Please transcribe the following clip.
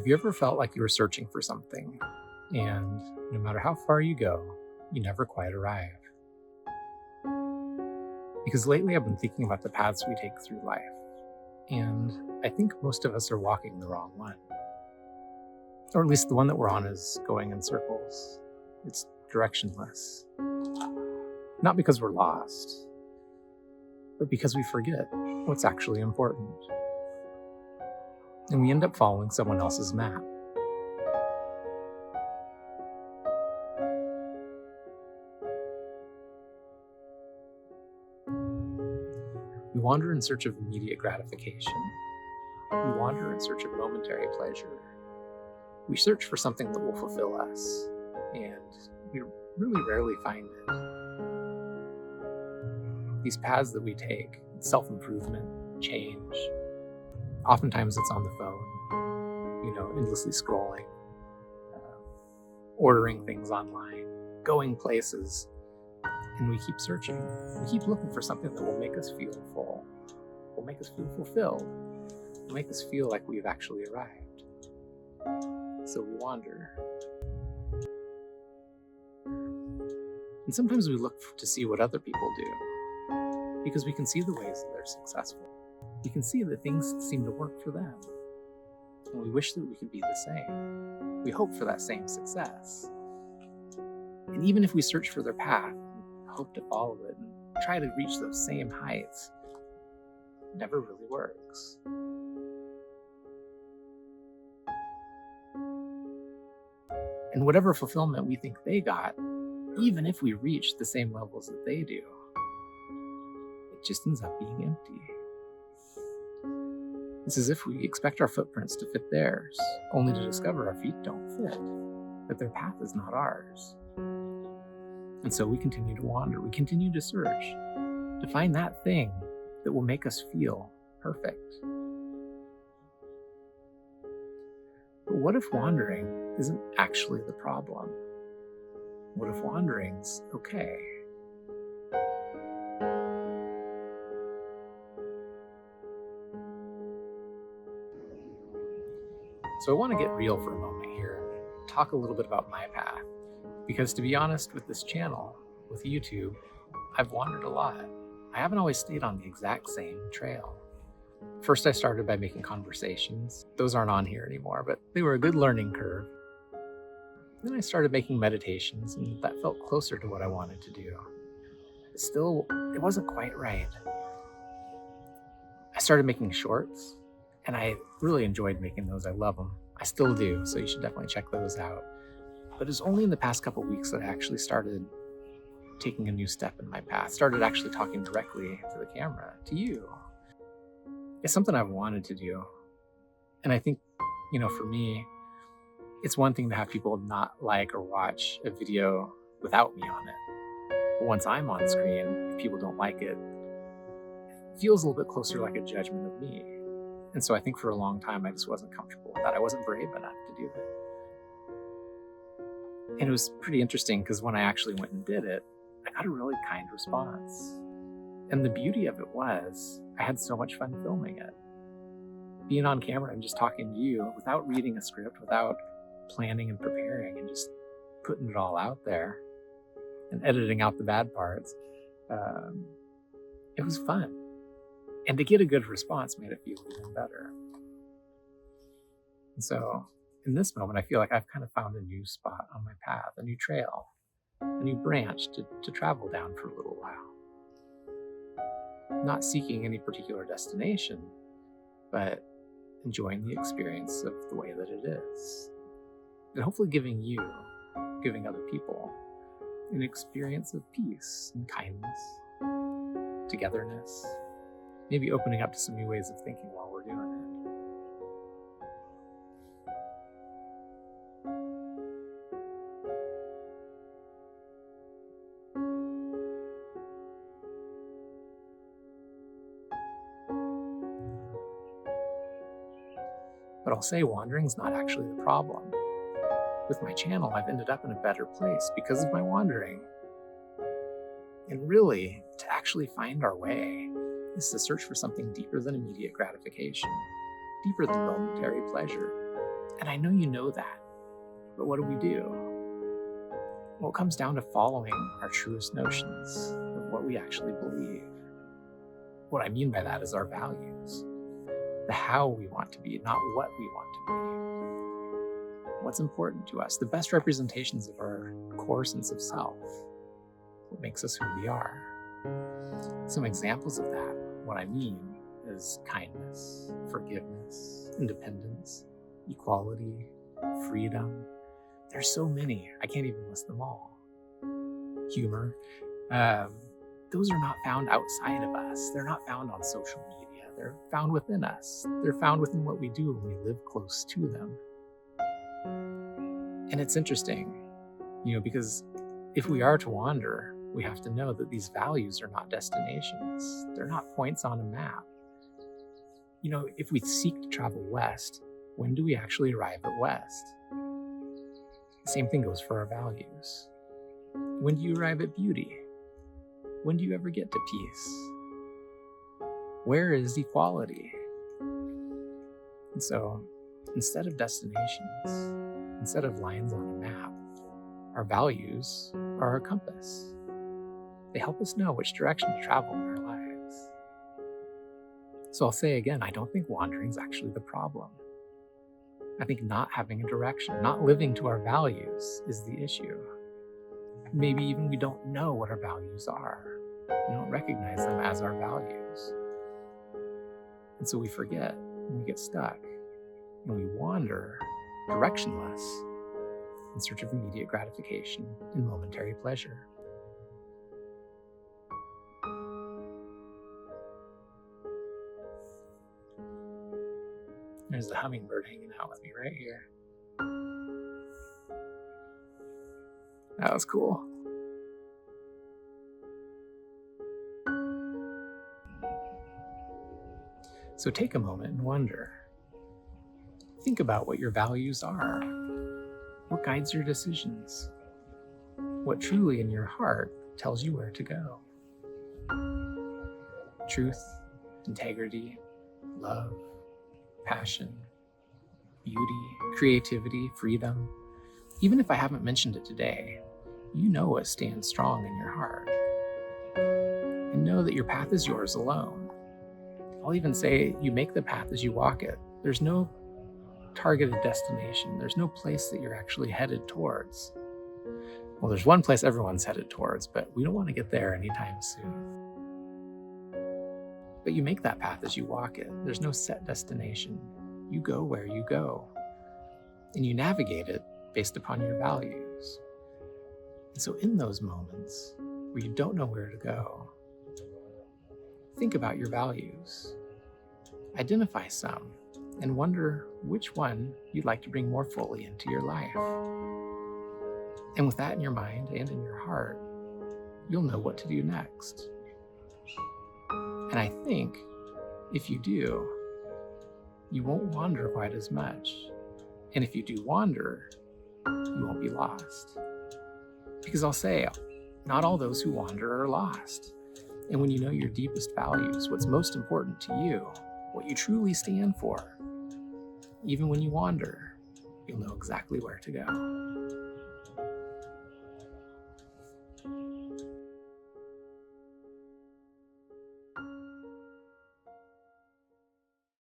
Have you ever felt like you were searching for something, and no matter how far you go, you never quite arrive? Because lately I've been thinking about the paths we take through life, and I think most of us are walking the wrong one. Or at least the one that we're on is going in circles. It's directionless. Not because we're lost, but because we forget what's actually important. And we end up following someone else's map. We wander in search of immediate gratification. We wander in search of momentary pleasure. We search for something that will fulfill us, and we really rarely find it. These paths that we take, self-improvement, change, oftentimes it's on the phone, endlessly scrolling, ordering things online, going places, and we keep searching. We keep looking for something that will make us feel full, will make us feel fulfilled, will make us feel like we've actually arrived. So we wander. And sometimes we look to see what other people do, because we can see the ways that they're successful. We can see that things seem to work for them. And we wish that we could be the same. We hope for that same success. And even if we search for their path, hope to follow it, and try to reach those same heights, it never really works. And whatever fulfillment we think they got, even if we reach the same levels that they do, it just ends up being empty. It's as if we expect our footprints to fit theirs, only to discover our feet don't fit, that their path is not ours. And so we continue to wander, we continue to search, to find that thing that will make us feel perfect. But what if wandering isn't actually the problem? What if wandering's okay? So I want to get real for a moment here and talk a little bit about my path. Because to be honest, with this channel, with YouTube, I've wandered a lot. I haven't always stayed on the exact same trail. First, I started by making conversations. Those aren't on here anymore, but they were a good learning curve. Then I started making meditations, and that felt closer to what I wanted to do. Still, it wasn't quite right. I started making shorts, and I really enjoyed making those. I love them. I still do, so you should definitely check those out. But it was only in the past couple weeks that I actually started taking a new step in my path, started actually talking directly to the camera, to you. It's something I've wanted to do. And I think, for me, it's one thing to have people not like or watch a video without me on it. But once I'm on screen, if people don't like it, it feels a little bit closer like a judgment of me. And so I think for a long time, I just wasn't comfortable with that. I wasn't brave enough to do it. And it was pretty interesting because when I actually went and did it, I got a really kind response. And the beauty of it was, I had so much fun filming it. Being on camera and just talking to you without reading a script, without planning and preparing, and just putting it all out there and editing out the bad parts. It was fun. And to get a good response made it feel even better. And so in this moment, I feel like I've kind of found a new spot on my path, a new trail, a new branch to travel down for a little while. Not seeking any particular destination, but enjoying the experience of the way that it is. And hopefully giving other people an experience of peace and kindness, togetherness, maybe opening up to some new ways of thinking while we're doing it. But I'll say wandering's not actually the problem. With my channel, I've ended up in a better place because of my wandering. And really, to actually find our way is to search for something deeper than immediate gratification, deeper than momentary pleasure, And I know you know that, but what do? Well, it comes down to following our truest notions of what we actually believe. What I mean by that is our values, the how we want to be, not what we want to be. What's important to us, the best representations of our core sense of self, what makes us who we are. Some examples of that, what I mean is kindness, forgiveness, independence, equality, freedom. There's so many, I can't even list them all. Humor. Those are not found outside of us. They're not found on social media. They're found within us. They're found within what we do when we live close to them. And it's interesting, because if we are to wander, we have to know that these values are not destinations. They're not points on a map. If we seek to travel west, when do we actually arrive at west? The same thing goes for our values. When do you arrive at beauty? When do you ever get to peace? Where is equality? And so, instead of destinations, instead of lines on a map, our values are our compass. They help us know which direction to travel in our lives. So I'll say again, I don't think wandering is actually the problem. I think not having a direction, not living to our values is the issue. Maybe even we don't know what our values are. We don't recognize them as our values. And so we forget, and we get stuck, and we wander directionless in search of immediate gratification and momentary pleasure. There's the hummingbird hanging out with me right here. That was cool. So take a moment and wonder. Think about what your values are. What guides your decisions? What truly in your heart tells you where to go? Truth, integrity, love, passion, beauty, creativity, freedom. Even if I haven't mentioned it today, you know what stands strong in your heart. And know that your path is yours alone. I'll even say you make the path as you walk it. There's no targeted destination. There's no place that you're actually headed towards. Well, there's one place everyone's headed towards, but we don't want to get there anytime soon. But you make that path as you walk it. There's no set destination. You go where you go. And you navigate it based upon your values. And so in those moments where you don't know where to go, think about your values. Identify some and wonder which one you'd like to bring more fully into your life. And with that in your mind and in your heart, you'll know what to do next. And I think if you do, you won't wander quite as much. And if you do wander, you won't be lost. Because I'll say, not all those who wander are lost. And when you know your deepest values, what's most important to you, what you truly stand for, even when you wander, you'll know exactly where to go.